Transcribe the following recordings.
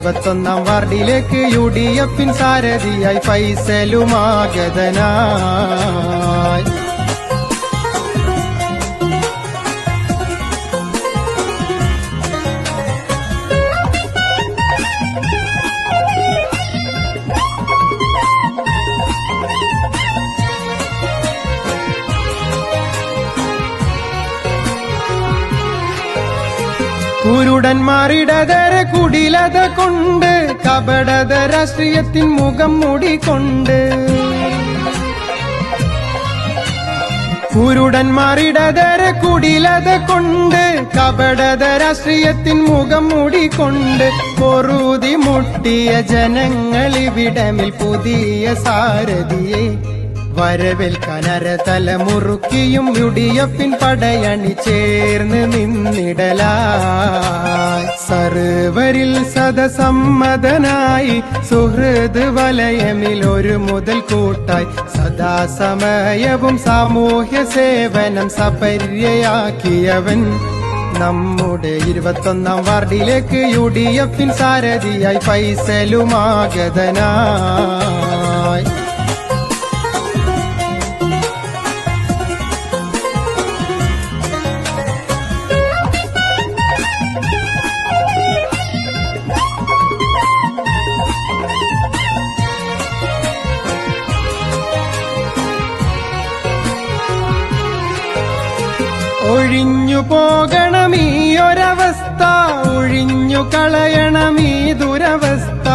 21 വാർഡിലേക്ക് UDF സാരഥിയായി ഫൈസലുമാഗതനായി. കുരുടന്മാരിടതര കുടിലത കൊണ്ട് കപടത രാഷ്ട്രീയത്തിൻ മുഖം മൂടിക്കൊണ്ട് കുരുടന്മാരിടതര കുടിലത കൊണ്ട് കപടത രാഷ്ട്രീയത്തിൻ മുഖം മൂടിക്കൊണ്ട് പൊറുതി മുട്ടിയ ജനങ്ങളിവിടമിൽ പുതിയ സാരഥിയെ വരവേൽക്കാനര തലമുറുക്കിയും UDF പടയണി ചേർന്ന് നിന്നിടലായി. സർവരിൽ സദസമ്മതനായി സുഹൃദ് വലയമിൽ ഒരു മുതൽ കൂട്ടായി സദാസമയവും സാമൂഹ്യ സേവനം സപര്യയാക്കിയവൻ നമ്മുടെ 21 വാർഡിലേക്ക് UDF സാരഥിയായി ഫൈസലുമാഗതനായി. ഒഴിഞ്ഞു പോകണമീ ഒരവസ്ഥ, ഒഴിഞ്ഞു കളയണമീ ദുരവസ്ഥ.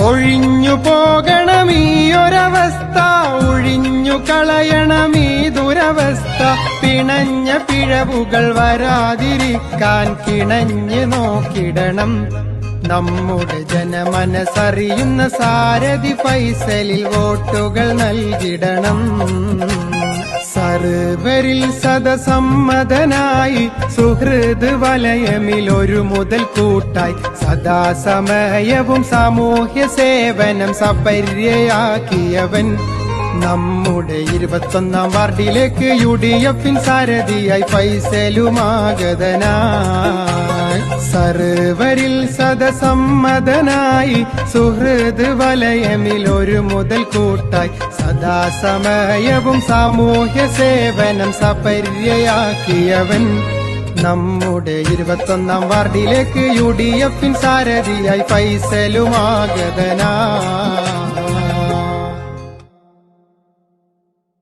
ഒഴിഞ്ഞു പോകണമീ ഒരവസ്ഥ, ഒഴിഞ്ഞു കളയണമീ ദുരവസ്ഥ. പിണഞ്ഞ പിഴവുകൾ വരാതിരിക്കാൻ കിണഞ്ഞു നോക്കിടണം നമ്മുടെ ജനമനസറിയുന്ന സാരഥി ഫൈസലിൽ വോട്ടുകൾ നൽകിടണം. സർവരിൽ സദസമ്മതനായി സുഹൃദ് വലയമിൽ ഒരു മുതൽ കൂട്ടായി സദാസമയവും സാമൂഹ്യ സേവനം സപര്യയാക്കിയവൻ നമ്മുടെ 21 വാർഡിലേക്ക് UDF സാരഥിയായി ഫൈസലുമാഗതനായി. സർവരിൽ സദസമ്മതനായി സുഹൃദ് വലയമിൽ ഒരു മുതൽ കൂട്ടായി സദാസമയവും സാമൂഹ്യ സേവനം സപര്യയാക്കിയവൻ നമ്മുടെ 21 വാർഡിലേക്ക് UDF സാരഥിയായി ഫൈസലുമാഗതനായി.